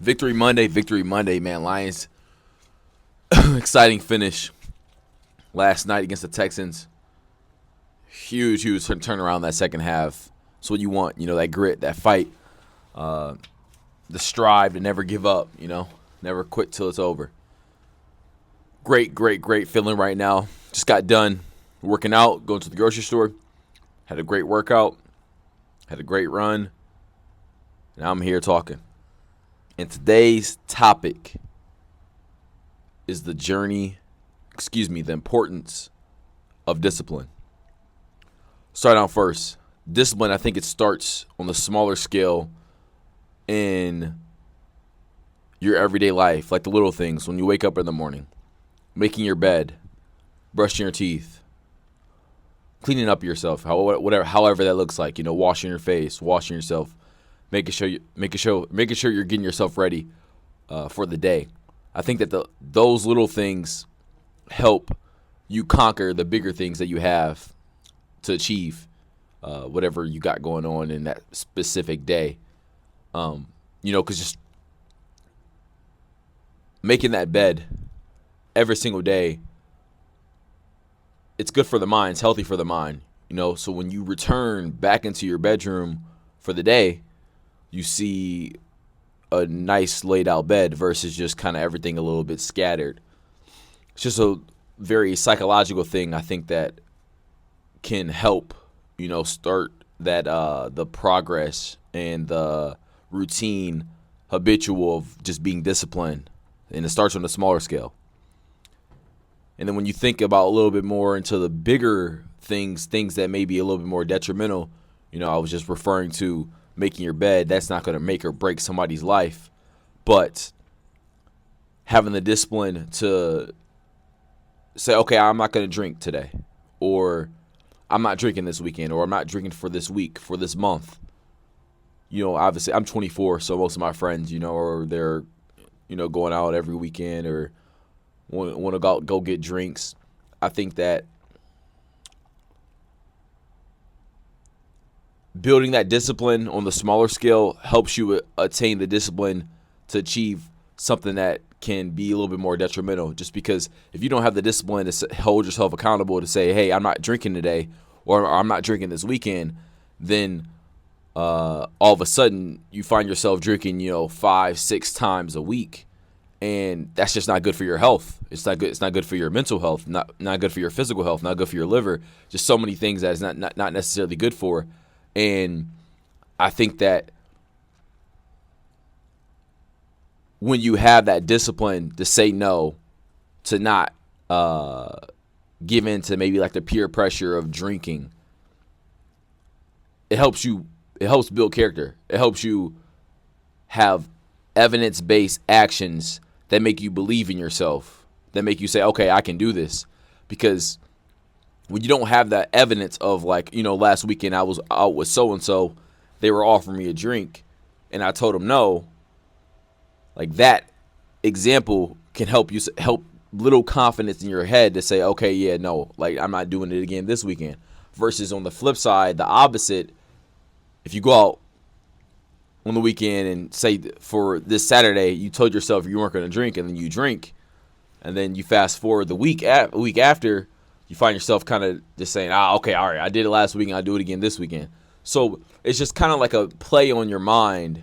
Victory Monday, man. Lions, exciting finish last night against the Texans. Huge turnaround that second half. That's what you want, that grit, that fight, the strive to never give up, never quit till it's over. Great feeling right now. Just got done working out, going to the grocery store. Had a great workout, had a great run. Now I'm here talking. And today's topic is the importance of discipline. Start out first. Discipline, I think it starts on the smaller scale in your everyday life, like the little things. When you wake up in the morning, making your bed, brushing your teeth, cleaning up yourself, however that looks like. Washing your face, washing yourself, making sure you're getting yourself ready for the day. I think that those little things help you conquer the bigger things that you have to achieve whatever you got going on in that specific day. Because just making that bed every single day, it's good for the mind. It's healthy for the mind. So when you return back into your bedroom for the day, you see a nice laid out bed versus just kind of everything a little bit scattered. It's just a very psychological thing, I think, that can help, start that the progress and the routine habitual of just being disciplined. And it starts on a smaller scale. And then when you think about a little bit more into the bigger things that may be a little bit more detrimental, I was just referring to making your bed. That's not going to make or break somebody's life. But having the discipline to say, okay, I'm not going to drink today, or I'm not drinking this weekend, or I'm not drinking for this week, for this month. Obviously I'm 24, so most of my friends, or they're, going out every weekend or want to go get drinks. I think that building that discipline on the smaller scale helps you attain the discipline to achieve something that can be a little bit more detrimental. Just because if you don't have the discipline to hold yourself accountable to say, hey, I'm not drinking today, or I'm not drinking this weekend, then all of a sudden you find yourself drinking, 5-6 times a week. And that's just not good for your health. It's not good. It's not good for your mental health. Not good for your physical health. Not good for your liver. Just so many things that it's not necessarily good for. And I think that when you have that discipline to say no, to not give in to maybe like the peer pressure of drinking, it helps you. It helps build character. It helps you have evidence-based actions that make you believe in yourself, that make you say, okay, I can do this. Because when you don't have that evidence of like, last weekend I was out with so-and-so, they were offering me a drink, and I told them no, like that example can help little confidence in your head to say, okay, yeah, no, like I'm not doing it again this weekend. Versus on the flip side, the opposite, if you go out on the weekend and say for this Saturday you told yourself you weren't going to drink, and then you drink, and then you fast forward the week after, you find yourself kind of just saying, okay, all right, I did it last week and I'll do it again this weekend. So it's just kind of like a play on your mind,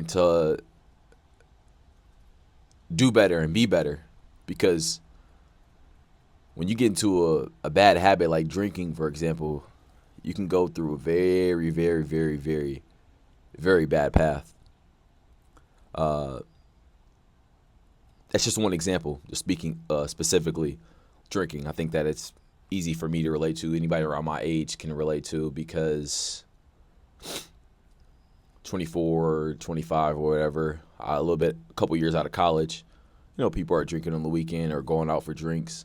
to do better and be better. Because when you get into a bad habit like drinking, for example, you can go through a very, very, very, very, very bad path. That's just one example, just speaking specifically drinking. I think that it's easy for me to relate to. Anybody around my age can relate to, because 24, 25 or whatever, a couple years out of college, people are drinking on the weekend or going out for drinks.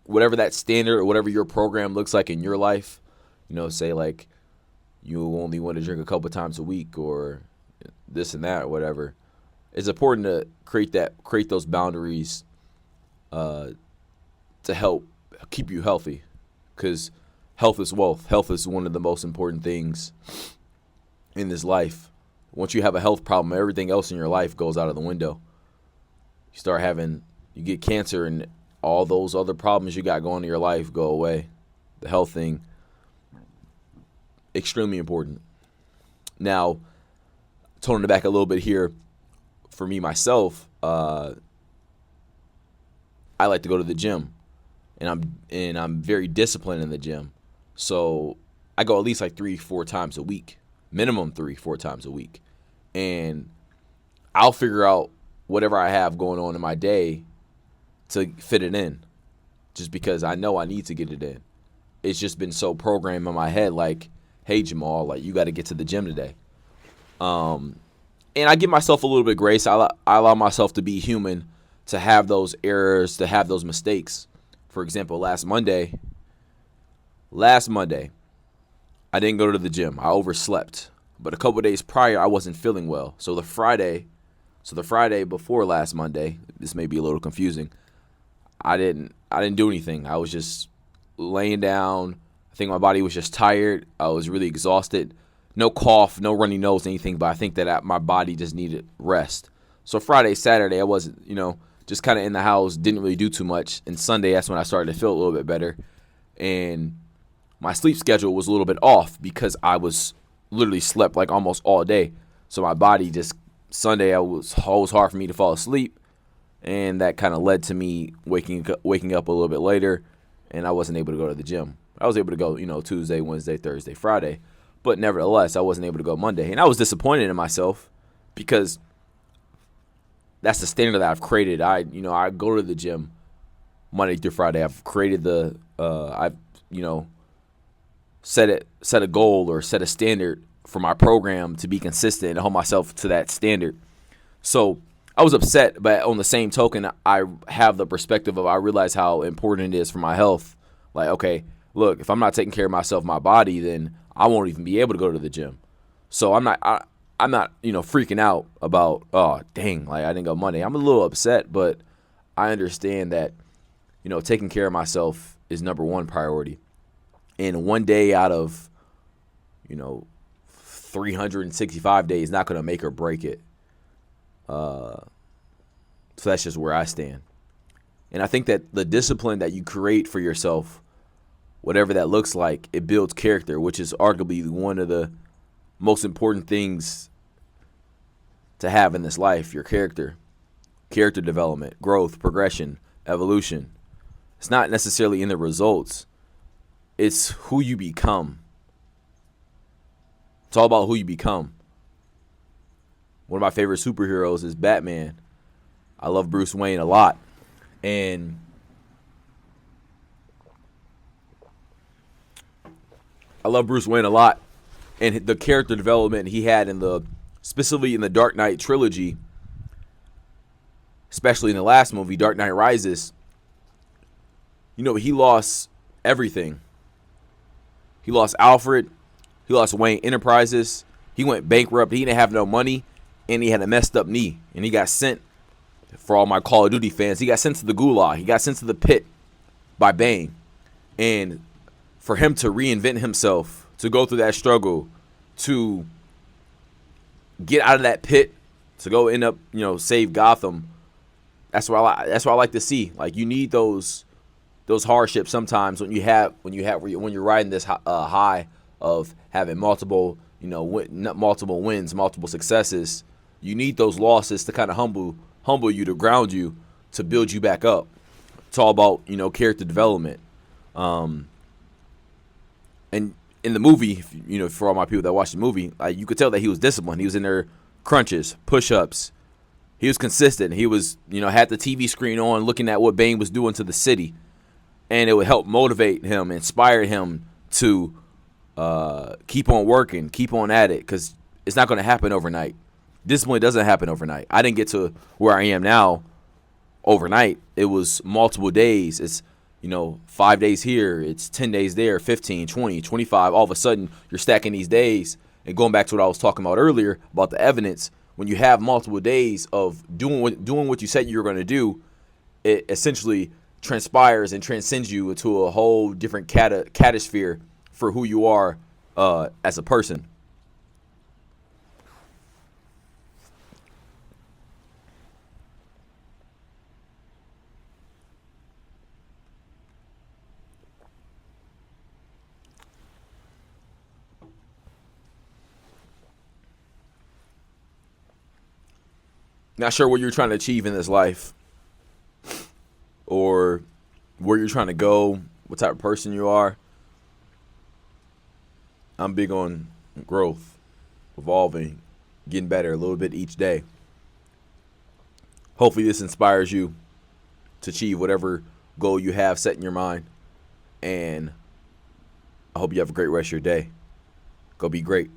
Whatever that standard or whatever your program looks like in your life, say like you only want to drink a couple times a week or this and that or whatever. It's important to create those boundaries to help keep you healthy. Because health is wealth. Health is one of the most important things in this life. Once you have a health problem, everything else in your life goes out of the window. You get cancer, and all those other problems you got going in your life go away. The health thing, extremely important. Now, toning it back a little bit here, for me, myself, I like to go to the gym, and I'm very disciplined in the gym. So I go at least like 3-4 times a week, minimum 3-4 times a week. And I'll figure out whatever I have going on in my day to fit it in, just because I know I need to get it in. It's just been so programmed in my head, like, hey, Jamal, like, you got to get to the gym today. And I give myself a little bit of grace. I allow myself to be human, to have those errors, to have those mistakes. For example, last Monday, I didn't go to the gym. I overslept. But a couple of days prior, I wasn't feeling well. So the Friday before last Monday, this may be a little confusing, I didn't do anything. I was just laying down. I think my body was just tired. I was really exhausted. No cough, no runny nose, anything, but I think that my body just needed rest. So Friday, Saturday, I wasn't, just kind of in the house, didn't really do too much. And Sunday, that's when I started to feel a little bit better. And my sleep schedule was a little bit off because I was literally slept like almost all day. So my body just, Sunday, it was hard for me to fall asleep. And that kind of led to me waking up a little bit later, and I wasn't able to go to the gym. I was able to go, Tuesday, Wednesday, Thursday, Friday. But nevertheless, I wasn't able to go Monday. And I was disappointed in myself because that's the standard that I've created. I go to the gym Monday through Friday. I've created set a goal or set a standard for my program to be consistent and hold myself to that standard. So I was upset, but on the same token, I have the perspective of I realize how important it is for my health. Like, okay, look, if I'm not taking care of myself, my body, then I won't even be able to go to the gym. So I'm not freaking out about, oh, dang, like I didn't go Monday. I'm a little upset, but I understand that, taking care of myself is number one priority. And one day out of, 365 days is not going to make or break it. So that's just where I stand. And I think that the discipline that you create for yourself, whatever that looks like, it builds character, which is arguably one of the most important things to have in this life, your character development, growth, progression, evolution. It's not necessarily in the results. It's who you become. It's all about who you become. One of my favorite superheroes is Batman. I love Bruce Wayne a lot. And And the character development he had specifically in the Dark Knight trilogy, especially in the last movie, Dark Knight Rises, he lost everything. He lost Alfred. He lost Wayne Enterprises. He went bankrupt. He didn't have no money. And he had a messed up knee. And he got sent, for all my Call of Duty fans, he got sent to the gulag. He got sent to the pit by Bane. And for him to reinvent himself, to go through that struggle, to get out of that pit, to go end up, save Gotham, that's what I like to see. Like, you need those hardships sometimes when you're riding this high of having multiple wins, multiple successes. You need those losses to kind of humble you, to ground you, to build you back up. It's all about, character development. And in the movie, for all my people that watched the movie, you could tell that he was disciplined. He was in there, crunches, push-ups. He was consistent. He was, had the TV screen on, looking at what Bane was doing to the city. And it would help motivate him, inspire him to keep on working, keep on at it, because it's not going to happen overnight. Discipline doesn't happen overnight. I didn't get to where I am now overnight. It was multiple days. It's, 5 days here. It's 10 days there, 15, 20, 25. All of a sudden, you're stacking these days. And going back to what I was talking about earlier about the evidence, when you have multiple days of doing what you said you were going to do, it essentially transpires and transcends you into a whole different catosphere for who you are as a person. Not sure what you're trying to achieve in this life or where you're trying to go, what type of person you are. I'm big on growth, evolving, getting better a little bit each day. Hopefully, this inspires you to achieve whatever goal you have set in your mind. And I hope you have a great rest of your day. Go be great.